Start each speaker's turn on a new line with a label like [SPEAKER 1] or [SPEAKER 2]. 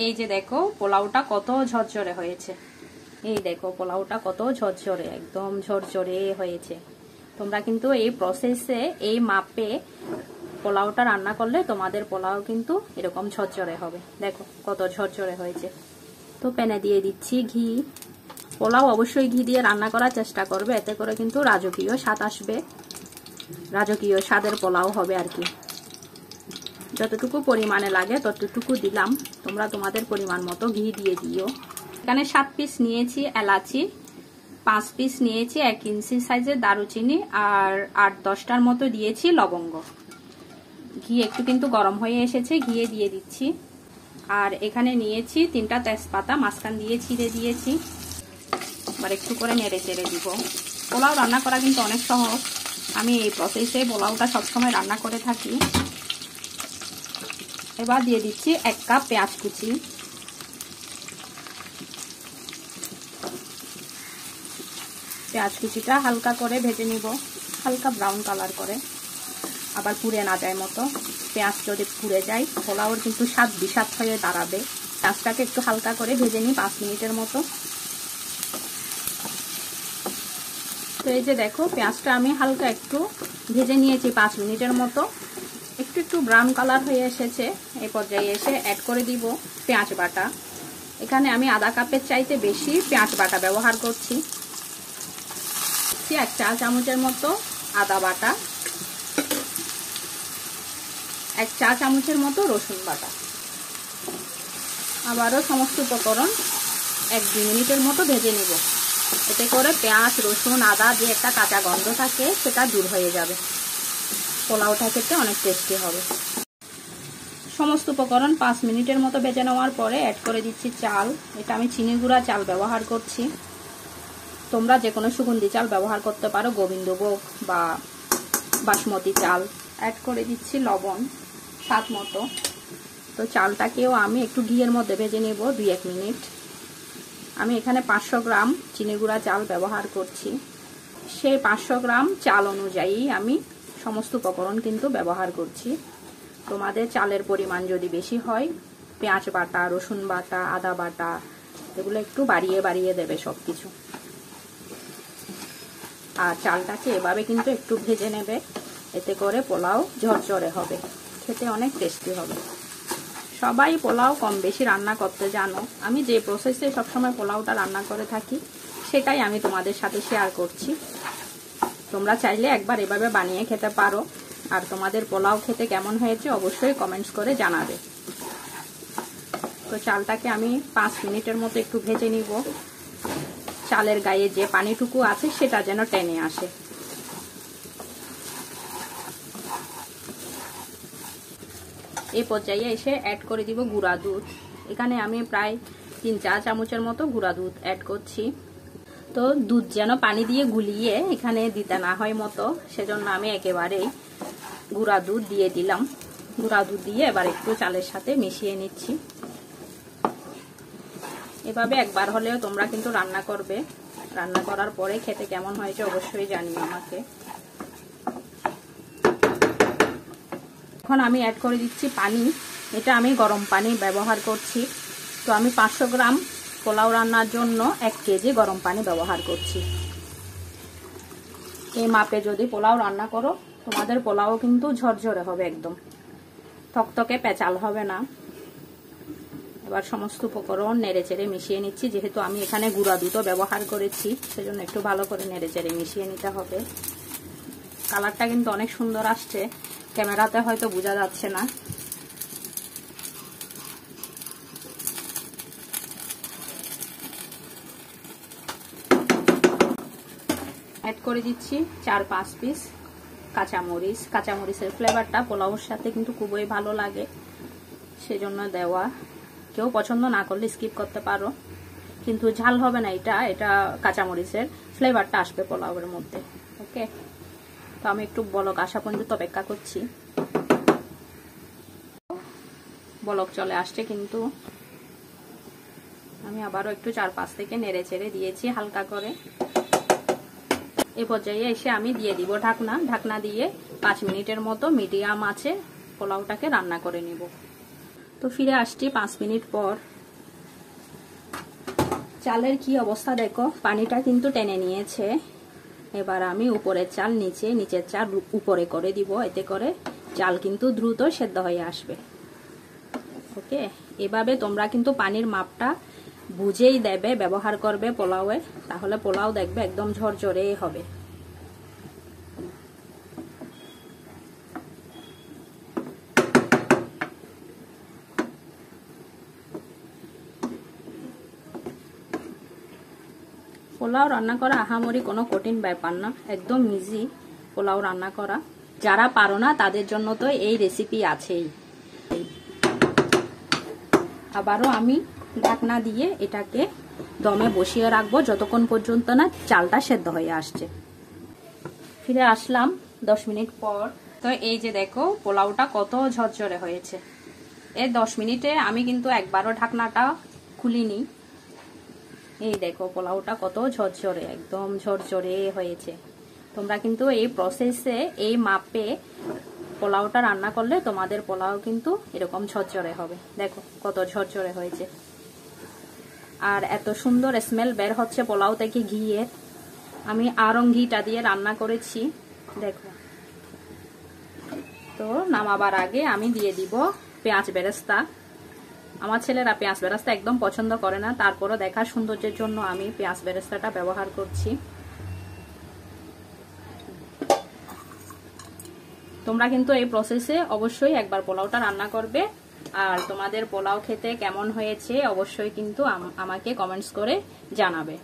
[SPEAKER 1] এই যে দেখো পোলাওটা কত ঝরঝরে হয়েছে। এই দেখো পোলাওটা কত ঝরঝরে, একদম ঝরঝরে হয়েছে। তোমরা কিন্তু এই প্রসেসে এই মাপে পোলাওটা রান্না করলে তোমাদের পোলাও কিন্তু এরকম ঝরঝরে হবে। দেখো কত ঝরঝরে হয়েছে। তো প্যানে দিয়ে দিচ্ছি ঘি। পোলাও অবশ্যই ঘি দিয়ে রান্না করার চেষ্টা করবে, এতে করে কিন্তু রাজকীয় স্বাদ আসবে, রাজকীয় স্বাদের পোলাও হবে আর কি। যতটুকু পরিমাণে লাগে ততটুকু দিলাম, তোমরা তোমাদের পরিমাণ মতো ঘি দিয়ে দিও। এখানে 7 পিস নিয়েছি এলাচি, 5 পিস নিয়েছি 1 ইঞ্চি সাইজের দারুচিনি, আর 8-10টার মতো দিয়েছি লবঙ্গ। ঘি একটু কিন্তু গরম হয়ে এসেছে, ঘিয়ে দিয়ে দিচ্ছি। আর এখানে নিয়েছি 3টা তেজপাতা, মাঝখান দিয়ে ছিঁড়ে দিয়েছি। এবার একটু করে নেড়ে চেড়ে দিব। পোলাও রান্না করা কিন্তু অনেক সহজ, আমি এই প্রসেসে পোলাওটা সবসময় রান্না করে থাকি। এবার দিয়ে দিচ্ছি 1 কাপ পেঁয়াজ কুচি। পেঁয়াজ কুচিটা হালকা করে ভেজে নিব, হালকা ব্রাউন কালার করে, আবার পুড়ে না যায় মতো। পেঁয়াজ যদি পুড়ে যায় পোলাওর কিন্তু স্বাদ বিষাদ হয়ে দাঁড়াবে। পেঁয়াজটাকে একটু হালকা করে ভেজে নিই 5 মিনিটের মতো। তো এই যে দেখো পেঁয়াজটা আমি হালকা একটু ভেজে নিয়েছি 5 মিনিটের মতো। একটু একটু ব্রাউন কালার হয়ে এসেছে। এই পর্যায়ে এসে অ্যাড করে দিব পেঁয়াজ বাটা। এখানে আমি আধা কাপের চাইতে বেশি পেঁয়াজ বাটা ব্যবহার করছি। 1 চা চামচের মতো আদা বাটা, 1 চা চামচের মতো রসুন বাটা। আবারও সমস্ত উপকরণ 1-2 মিনিটের মতো ভেজে নিব, এতে করে পেঁয়াজ রসুন আদা যে একটা কাঁচা গন্ধ থাকে সেটা দূর হয়ে যাবে। পোলাওটা খেতে অনেক টেস্টি হবে। সমস্ত উপকরণ 5 মিনিটের মতো ভেজে নেওয়ার পরে অ্যাড করে দিচ্ছি চাল। এটা আমি চিনি গুঁড়া চাল ব্যবহার করছি, তোমরা যে কোনো সুগন্ধি চাল ব্যবহার করতে পারো, গোবিন্দভোগ বা বাসমতি চাল। অ্যাড করে দিচ্ছি লবণ স্বাদ মতো। তো চালটাকেও আমি একটু ঘিয়ের মধ্যে ভেজে নেব 2-1 মিনিট। আমি এখানে 500 গ্রাম চিনি গুঁড়া চাল ব্যবহার করছি। সেই 500 গ্রাম চাল অনুযায়ী আমি সমস্ত উপকরণ কিন্তু ব্যবহার করছি। তোমাদের চালের পরিমাণ যদি বেশি হয়, পেঁয়াজ বাটা রসুন বাটা আদা বাটা এগুলো একটু বাড়িয়ে বাড়িয়ে দেবে সব কিছু। আর চালটাকে এভাবে কিন্তু একটু ভেজে নেবে, এতে করে পোলাও ঝরঝরে হবে, খেতে অনেক টেস্টি হবে। সবাই পোলাও কম বেশি রান্না করতে জানো, আমি যে প্রসেসে সবসময় পোলাওটা রান্না করে থাকি সেটাই আমি তোমাদের সাথে শেয়ার করছি। তোমরা চাইলে একবার এভাবে বানিয়ে খেতে পারো। আর তোমাদের পোলাও খেতে কেমন হয়েছে অবশ্যই কমেন্টস করে জানাবে। তো চালটাকে আমি 5 মিনিটের মতো একটু ভেজে নিব, চালের গায়ে যে পানিটুকু আছে সেটা যেন টেনে আসে। এই পর্যায়ে এসে অ্যাড করে দিব গুঁড়া দুধ। এখানে আমি প্রায় 3 চা চামচের মতো গুঁড়া দুধ অ্যাড করছি। তো দুধ যেন পানি দিয়ে গুলিয়ে এখানে দিতে না হয় মতো, সেজন্য আমি একেবারেই গুঁড়া দুধ দিয়ে দিলাম। গুঁড়া দুধ দিয়ে এবার একটু চালের সাথে মিশিয়ে নিচ্ছি। এভাবে একবার হলেও তোমরা কিন্তু রান্না করবে, রান্না করার পরে খেতে কেমন হয়েছে অবশ্যই জানিও আমাকে। এখন আমি অ্যাড করে দিচ্ছি পানি। এটা আমি গরম পানি ব্যবহার করছি। তো আমি 500 গ্রাম পোলাও রান্নার জন্য 1 কেজি গরম পানি ব্যবহার করছি। এই মাপে যদি পোলাও রান্না করো তোমাদের পোলাও কিন্তু ঝরঝরে হবে, একদম থকথকে পেঁচাল হবে না। এবার সমস্ত উপকরণ নেড়ে চেড়ে মিশিয়ে নিচ্ছি। যেহেতু আমি এখানে গুঁড়া দুধও ব্যবহার করেছি সেজন্য একটু ভালো করে নেড়ে চেড়ে মিশিয়ে নিতে হবে। কালারটা কিন্তু অনেক সুন্দর আসছে, ক্যামেরাতে হয়তো বোঝা যাচ্ছে না। অ্যাড করে দিচ্ছি 4-5 পিস কাঁচামরিচ। কাঁচামরিচের ফ্লেভারটা পোলাওর সাথে কিন্তু খুবই ভালো লাগে, সেজন্য দেওয়া। কেউ পছন্দ না করলে স্কিপ করতে পারো, কিন্তু ঝাল হবে না। এটা কাঁচামরিচের ফ্লেভারটা আসবে পোলাওয়ের মধ্যে। ওকে, তো আমি একটু বলক আসা পর্যন্ত অপেক্ষা করছি। বলক চলে আসছে, কিন্তু আমি আবারও একটু 4-5 থেকে নেড়ে চেড়ে দিয়েছি হালকা করে। এই পর্যায়ে এসে আমি দিয়ে দিব ঢাকনা। ঢাকনা দিয়ে 5 মিনিটের মতো মিডিয়াম আঁচে পোলাওটাকে রান্না করে নিব। তো ফিরে আসছি 5 মিনিট পর। চালের কি অবস্থা দেখো, পানিটা কিন্তু টেনে নিয়েছে। এবার আমি উপরের চাল নিচে, নিচের চাল উপরে করে দিব, এতে করে চাল কিন্তু দ্রুত সেদ্ধ হয়ে আসবে। ওকে, এভাবে তোমরা কিন্তু পানির মাপটা বুঝেই দেবে, ব্যবহার করবে পোলাওয়ে, তাহলে পোলাও দেখবে একদম ঝরঝরে হবে। পোলাও রান্না করা আহামরি কোনো কঠিন ব্যাপার না, একদম ইজি পোলাও রান্না করা। যারা পারো না তাদের জন্য তো এই রেসিপি আছেই। আবারও আমি ঢাকনা দিয়ে এটাকে দমে বসিয়ে রাখবো যতক্ষণ পর্যন্ত না চালটা সেদ্ধ হয়ে আসছে। ফিরে আসলাম 10 মিনিট পর। তো এই যে দেখো পোলাওটা কত ঝরঝরে হয়েছে। এই 10 মিনিটে আমি কিন্তু একবারও ঢাকনাটা খুলিনি। এই দেখো পোলাওটা কত ঝরঝরে, একদম ঝরঝরে হয়েছে। তোমরা কিন্তু এই প্রসেসে এই মাপে পোলাওটা রান্না করলে তোমাদের পোলাও কিন্তু এরকম ঝরঝরে হবে। দেখো কত ঝরঝরে হয়েছে, আর এত সুন্দর স্মেল বের হচ্ছে পোলাও থেকে ঘিয়ের। আমি আরং ঘিটা দিয়ে রান্না করেছি দেখো। তো নামাবার আগে আমি দিয়ে দিব পেঁয়াজ বেরেস্তা। আমার ছেলেরা পেঁয়াজ বেরেস্তা একদম পছন্দ করে না, তারপরও দেখার সৌন্দর্যের জন্য আমি পেঁয়াজ বেরেস্তাটা ব্যবহার করছি। তোমরা কিন্তু এই প্রসেসে অবশ্যই একবার পোলাওটা রান্না করবে, আর তোমাদের পোলাও খেতে কেমন হয়েছে অবশ্যই কিন্তু আমাকে কমেন্টস করে জানাবে।